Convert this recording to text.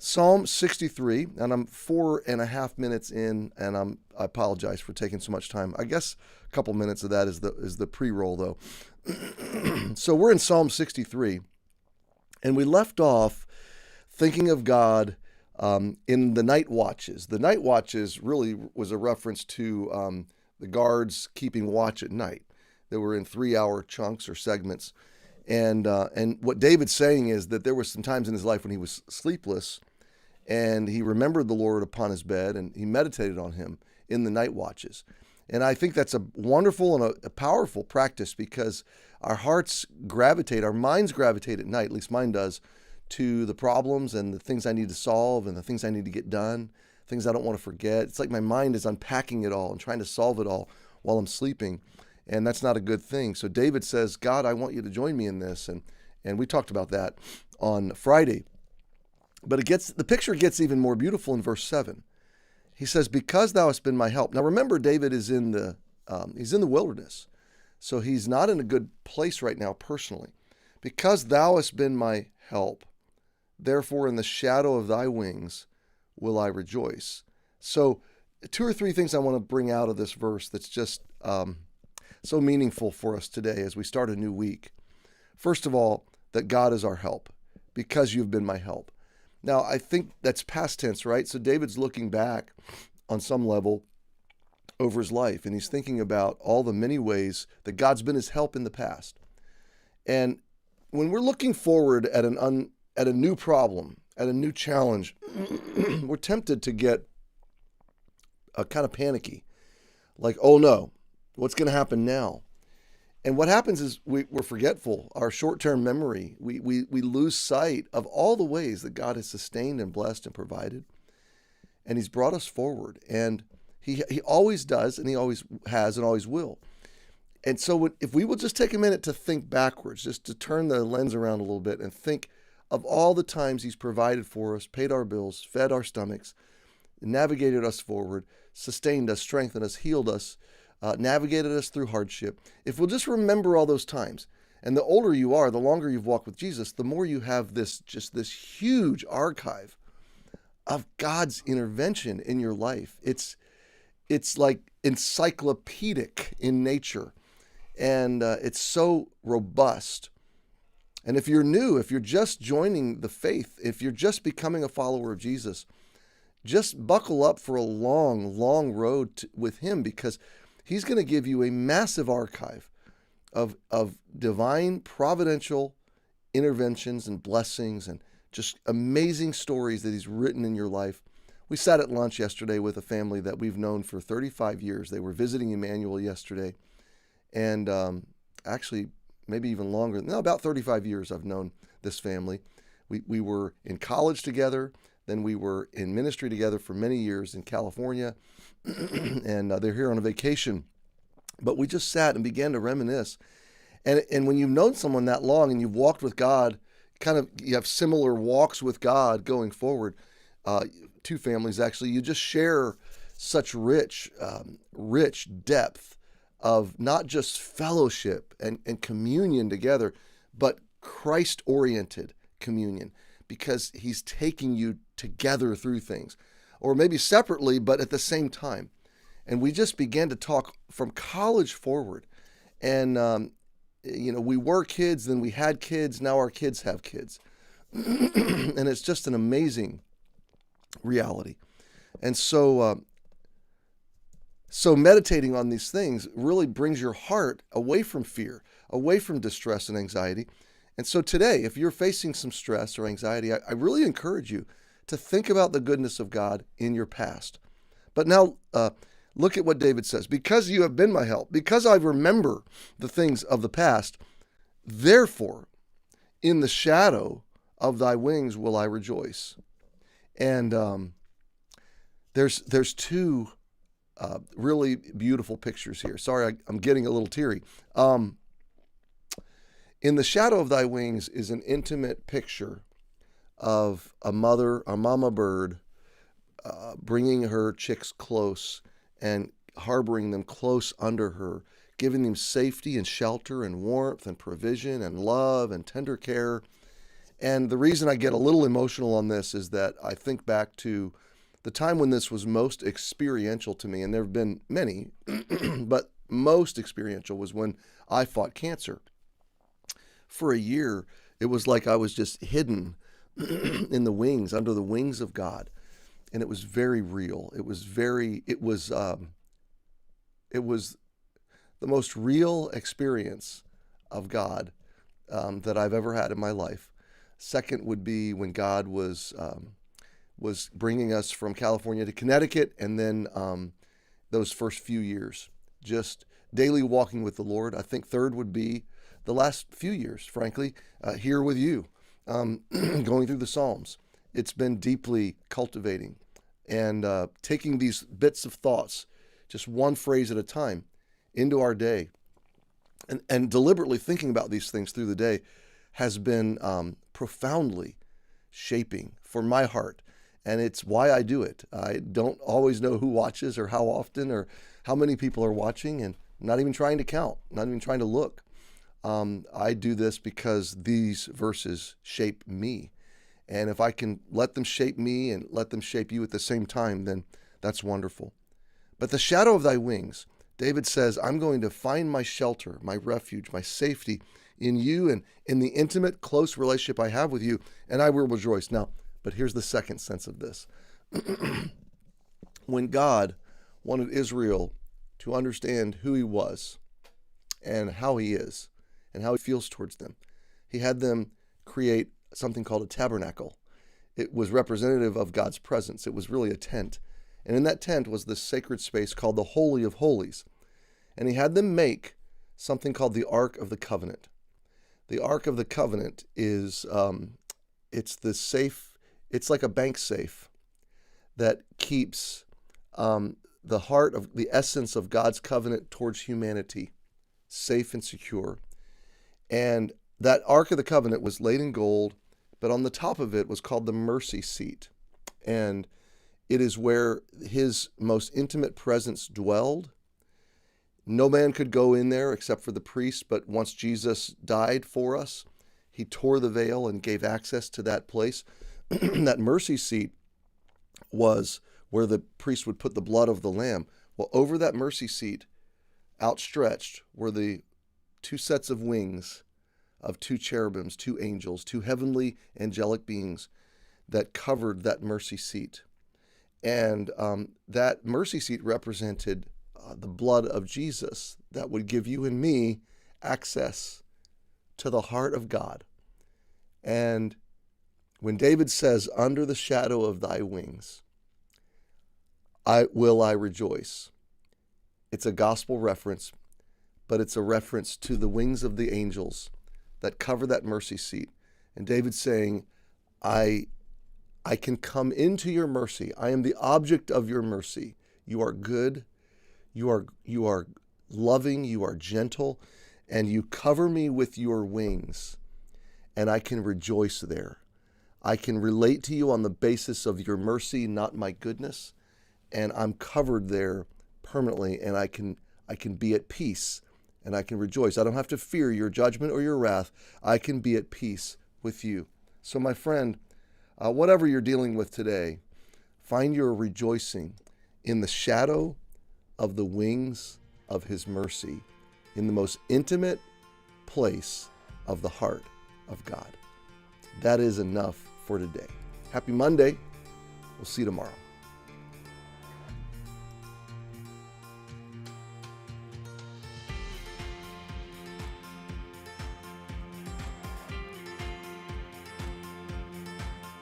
Psalm 63, and I'm 4.5 minutes in, and I apologize for taking so much time. I guess a couple minutes of that is the pre-roll, though. So we're in Psalm 63, and we left off thinking of God in the night watches. The night watches really was a reference to the guards keeping watch at night. They were in 3-hour chunks or segments. And what David's saying is that there were some times in his life when he was sleepless, and he remembered the Lord upon his bed, and he meditated on him in the night watches. And I think that's a wonderful and a powerful practice, because our hearts gravitate, our minds gravitate at night, at least mine does, to the problems and the things I need to solve and the things I need to get done, things I don't want to forget. It's like my mind is unpacking it all and trying to solve it all while I'm sleeping. And that's not a good thing. So David says, God, I want you to join me in this. And we talked about that on Friday. But the picture gets even more beautiful in verse 7. He says, because thou hast been my help. Now remember, David is he's in the wilderness. So he's not in a good place right now personally. Because thou hast been my help, therefore in the shadow of thy wings will I rejoice. So 2 or 3 things I want to bring out of this verse that's just so meaningful for us today as we start a new week. First of all, that God is our help, because you've been my help. Now, I think that's past tense, right? So David's looking back on some level over his life, and he's thinking about all the many ways that God's been his help in the past. And when we're looking forward at a new problem, at a new challenge, we're tempted to get kind of panicky, like, oh no, what's going to happen now? And what happens is we're forgetful, our short-term memory. We lose sight of all the ways that God has sustained and blessed and provided. And he's brought us forward. And he always does, and he always has, and always will. And so if we will just take a minute to think backwards, just to turn the lens around a little bit and think of all the times he's provided for us, paid our bills, fed our stomachs, navigated us forward, sustained us, strengthened us, healed us, navigated us through hardship. If we'll just remember all those times, and the older you are, the longer you've walked with Jesus, the more you have this huge archive of God's intervention in your life. It's like encyclopedic in nature, and it's so robust. And if you're new, if you're just joining the faith, if you're just becoming a follower of Jesus, just buckle up for a long, long road with him, because he's going to give you a massive archive of divine, providential interventions and blessings and just amazing stories that he's written in your life. We sat at lunch yesterday with a family that we've known for 35 years. They were visiting Emmanuel yesterday. And actually, maybe even longer. No, about 35 years I've known this family. We were in college together. Then we were in ministry together for many years in California, and they're here on a vacation. But we just sat and began to reminisce. And when you've known someone that long and you've walked with God, you have similar walks with God going forward, 2 families actually, you just share such rich depth of not just fellowship and communion together, but Christ-oriented communion, because he's taking you together through things, or maybe separately, but at the same time. And we just began to talk from college forward. And, we were kids, then we had kids, now our kids have kids. And it's just an amazing reality. And so meditating on these things really brings your heart away from fear, away from distress and anxiety. And so today, if you're facing some stress or anxiety, I really encourage you to think about the goodness of God in your past. But now, look at what David says. Because you have been my help, because I remember the things of the past, therefore, in the shadow of thy wings will I rejoice. And there's 2 really beautiful pictures here. Sorry, I'm getting a little teary. In the shadow of thy wings is an intimate picture of a mama bird, bringing her chicks close and harboring them close under her, giving them safety and shelter and warmth and provision and love and tender care. And the reason I get a little emotional on this is that I think back to the time when this was most experiential to me, and there have been many, but most experiential was when I fought cancer. For a year, it was like I was just hidden in the wings, under the wings of God. And it was very real. It was the most real experience of God that I've ever had in my life. Second would be when God was bringing us from California to Connecticut, and then those first few years, just daily walking with the Lord. I think third would be the last few years, frankly, here with you, going through the Psalms. It's been deeply cultivating and taking these bits of thoughts, just one phrase at a time, into our day, and deliberately thinking about these things through the day has been profoundly shaping for my heart. And it's why I do it. I don't always know who watches or how often or how many people are watching, and I'm not even trying to count, not even trying to look. I do this because these verses shape me. And if I can let them shape me and let them shape you at the same time, then that's wonderful. But the shadow of thy wings, David says, I'm going to find my shelter, my refuge, my safety in you and in the intimate, close relationship I have with you, and I will rejoice. Now, but here's the second sense of this. When God wanted Israel to understand who he was and how he is and how he feels towards them, he had them create something called a tabernacle. It was representative of God's presence. It was really a tent. And in that tent was this sacred space called the Holy of Holies. And he had them make something called the Ark of the Covenant. The Ark of the Covenant is, it's the safe, it's like a bank safe that keeps the heart of the essence of God's covenant towards humanity safe and secure. And that Ark of the Covenant was laid in gold, but on the top of it was called the mercy seat. And it is where his most intimate presence dwelled. No man could go in there except for the priest, but once Jesus died for us, he tore the veil and gave access to that place. That mercy seat was where the priest would put the blood of the lamb. Well, over that mercy seat, outstretched, were the two sets of wings of two cherubims, two angels, two heavenly angelic beings that covered that mercy seat. And that mercy seat represented the blood of Jesus that would give you and me access to the heart of God. And when David says, under the shadow of thy wings, I rejoice. It's a gospel reference, but it's a reference to the wings of the angels that cover that mercy seat. And David's saying, I can come into your mercy. I am the object of your mercy. You are good. You are loving. You are gentle. And you cover me with your wings. And I can rejoice there. I can relate to you on the basis of your mercy, not my goodness. And I'm covered there permanently. And I can be at peace. And I can rejoice. I don't have to fear your judgment or your wrath. I can be at peace with you. So my friend, whatever you're dealing with today, find your rejoicing in the shadow of the wings of his mercy, in the most intimate place of the heart of God. That is enough for today. Happy Monday. We'll see you tomorrow.